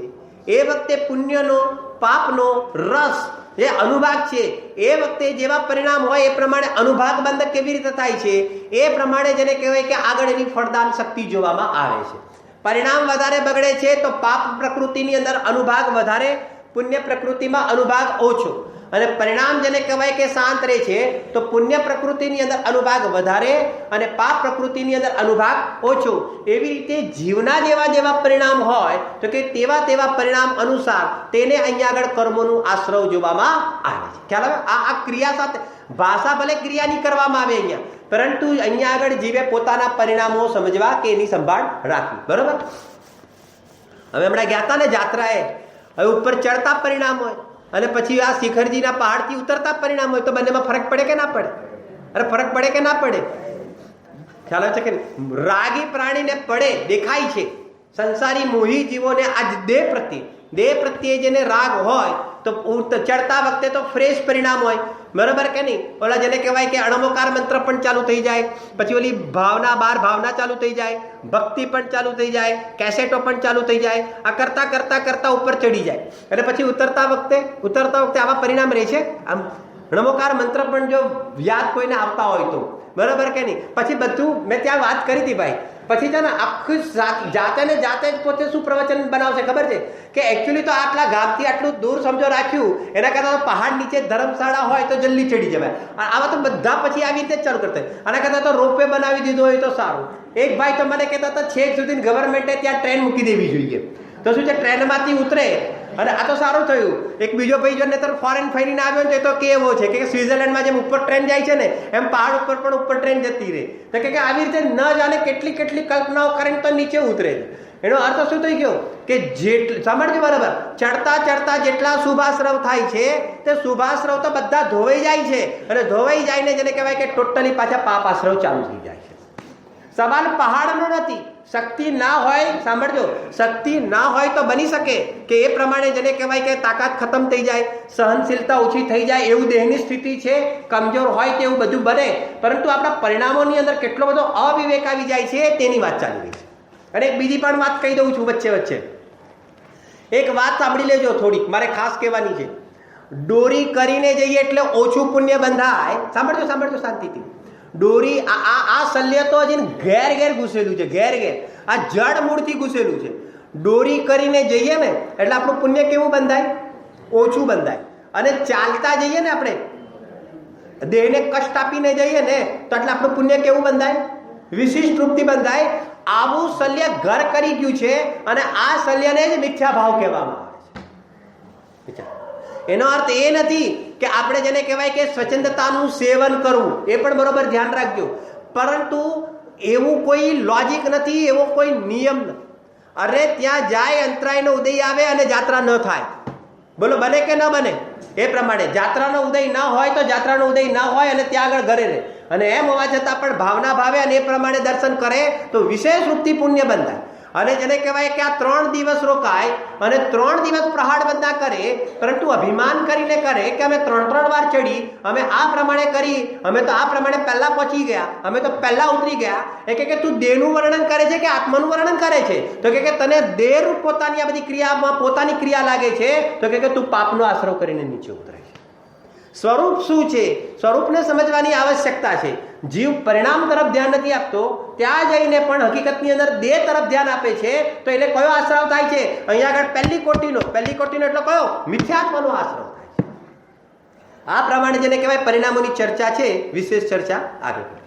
એ વખતે પુણ્યનો પાપનો રસ જે અનુભાગ છે એ વખતે જેવા પરિણામ હોય એ પ્રમાણે અનુભાગ બંધ કેવી રીતે થાય છે એ પ્રમાણે જેને કહેવાય કે આગળ એની ફળદાન શક્તિ જોવામાં આવે છે. પરિણામ વધારે બગડે છે તો પાપ પ્રકૃતિની અંદર અનુભાગ વધારે, પુણ્ય પ્રકૃતિમાં અનુભાગ ઓછો, અને પરિણામ જેને કહેવાય કે શાંત રહે છે તો પુણ્ય પ્રકૃતિની અંદર અનુભાગ વધારે અને પાપ પ્રકૃતિની અંદર અનુભાગ ઓછો. એવી રીતે જીવના જેવા જેવા પરિણામ હોય તો કે તેવા તેવા પરિણામ અનુસાર તેને અહીંયા આગળ કર્મોનું આશ્રવ જોવામાં આવે છે. ખ્યાલ આવે? આ ક્રિયા સાથે ભાષા ભલે ક્રિયા નહીં કરવામાં આવે અહીંયા, પરંતુ અહીંયા આગળ જીવે પોતાના પરિણામો સમજવા કે એની સંભાળ રાખવી. બરોબર? હવે હમણાં ગયા હતા ને જાત્રાએ, હવે ઉપર ચડતા પરિણામ હોય અને પછી આ શિખરજીના પહાડથી ઉતરતા પરિણામ હોય તો બંનેમાં ફરક પડે કે ના પડે? અરે ફરક પડે કે ના પડે? ખ્યાલ આવે છે કે રાગી પ્રાણીને પડે દેખાય છે, સંસારી મોહી જીવોને આજ દેહ પ્રત્યે જેને રાગ હોય તો ચડતા વખતે તો ફ્રેશ પરિણામ હોય. બરાબર કે નહીં? ઓલા જેને કહેવાય કે અણમોકાર મંત્ર પણ ચાલુ થઈ જાય, પછી ઓલી ભાવના ચાલુ થઈ જાય, ભક્તિ પણ ચાલુ થઈ જાય, કેસેટો પણ ચાલુ થઈ જાય. આ કરતા કરતા કરતા ઉપર ચડી જાય અને પછી ઉતરતા વખતે આવા પરિણામ રહે છે. આમ અણમોકાર મંત્ર પણ જો યાદ કોઈને આવતા હોય તો, બરાબર કે નહીં? પછી બધું મેં ત્યાં વાત કરી હતી ભાઈ, પછી છે ને આખું જાતે જ પોતે શું પ્રવચન બનાવશે ખબર છે કે એકચ્યુઅલી તો આટલા ગામથી આટલું દૂર સમજો રાખ્યું, એના કરતાં તો પહાડ નીચે ધર્મશાળા હોય તો જલ્દી ચડી જવાય. આવા તો બધા પછી આવી રીતે જ ચાલુ કરતા, આના કરતાં તો રોપવે બનાવી દીધો હોય તો સારું. એક ભાઈ તો મને કહેતા હતા છેક સુધી ગવર્મેન્ટે ત્યાં ટ્રેન મૂકી દેવી જોઈએ, તો શું છે ટ્રેનમાંથી ઉતરે અને આ તો સારું થયું. એક બીજો ભાઈ જો નહીતર ફોરેન ફરીને આવ્યો ને તો કેવો છે કે સ્વિટ્ઝરલેન્ડમાં જેમ ઉપર ટ્રેન જાય છે ને એમ પહાડ ઉપર પણ ઉપર ટ્રેન જતી રહે, તો કે આવી રીતે ન જાણે કેટલી કેટલી કલ્પનાઓ કરીને તો નીચે ઉતરે. એનો અર્થ શું થઈ ગયો કે સાંભળજો બરાબર, ચડતા ચડતા જેટલા શુભાશ્રવ થાય છે તે શુભાશ્રવ તો બધા ધોવાઈ જાય છે, અને ધોવાઈ જાય ને જેને કહેવાય કે ટોટલી પાછા પાપાશ્રવ ચાલુ થઈ જાય છે. સવાલ પહાડનો નથી, શક્તિ ના હોય, સાંભળજો, શક્તિ ના હોય તો બની શકે કે એ પ્રમાણે જેને કહેવાય કે તાકાત ખતમ થઈ જાય, સહનશીલતા ઓછી થઈ જાય, એવું દેહની સ્થિતિ છે, કમજોર હોય તેવું બધું બને, પરંતુ આપણા પરિણામોની અંદર કેટલો બધો અવિવેક આવી જાય છે તેની વાત ચાલી રહી છે. અને એક બીજી પણ વાત કહી દઉં છું વચ્ચે એક વાત સાંભળી લેજો થોડીક, મારે ખાસ કહેવાની છે. દોરી કરીને જઈએ એટલે ઓછું પુણ્ય બંધાય. સાંભળજો શાંતિથી. દોરી આ શલ્ય તો હજી ઘેર ઘૂસેલું છે, ઘેર આ જડ મૂળથી ઘૂસેલું છે. દોરી કરીને જઈએ ને એટલે આપણું પુણ્ય કેવું બંધાય? ઓછું બંધાય. અને ચાલતા જઈએ ને આપણે દેહને કષ્ટ આપીને જઈએ ને તો એટલે આપણું પુણ્ય કેવું બંધાય? વિશિષ્ટ રૂપથી બંધાય. આવું શલ્ય ઘર કરી ગયું છે અને આ શલ્યને જ મિથ્યા ભાવ કહેવામાં આવે છે. એનો અર્થ એ નથી કે આપણે જેને કહેવાય કે સ્વચ્છંદતાનું સેવન કરવું, એ પણ બરોબર ધ્યાન રાખજો, પરંતુ એવું કોઈ લોજિક નથી, એવો કોઈ નિયમ નથી. અરે ત્યાં જાય અંતરાયનો ઉદય આવે અને જાત્રા ન થાય, બોલો બને કે ન બને? એ પ્રમાણે જાત્રાનો ઉદય ન હોય તો જાત્રાનો ઉદય ન હોય અને ત્યાં આગળ ઘરે રહે, અને એમ હોવા છતાં પણ ભાવના ભાવે અને એ પ્રમાણે દર્શન કરે તો વિશેષ રૂપથી પુણ્ય બંધાય. અને જેને કહેવાય કે આ 3 દિવસ રોકાય અને 3 દિવસ પ્રહાડ બંધા કરે, પરંતુ અભિમાન કરીને કરે કે અમે 3 વાર ચડી, અમે આ પ્રમાણે કરી, અમે તો આ પ્રમાણે પહેલા પહોંચી ગયા, અમે તો પહેલા ઉતરી ગયા. એ કે તું દેહનું વર્ણન કરે છે કે આત્માનું વર્ણન કરે છે? તો કે તને દેહરૂપ પોતાની આ બધી ક્રિયામાં પોતાની ક્રિયા લાગે છે, તો કે તું પાપનો આશ્રવ કરીને નીચે ઉતરે છે. સ્વરૂપ શું છે? સ્વરૂપને સમજવાની આવશ્યકતા છે. જીવ પરિણામ તરફ ધ્યાન નથી આપતો, ત્યાં જઈને પણ હકીકતની અંદર દેહ તરફ ધ્યાન આપે છે, તો એટલે કયો આશ્રવ થાય છે? અહીંયા આગળ પહેલી કોટીનો એટલે કયો? મિથ્યાત્વનો આશ્રવ થાય છે. આ પ્રમાણે જેને કહેવાય પરિણામોની ચર્ચા છે, વિશેષ ચર્ચા આગળ.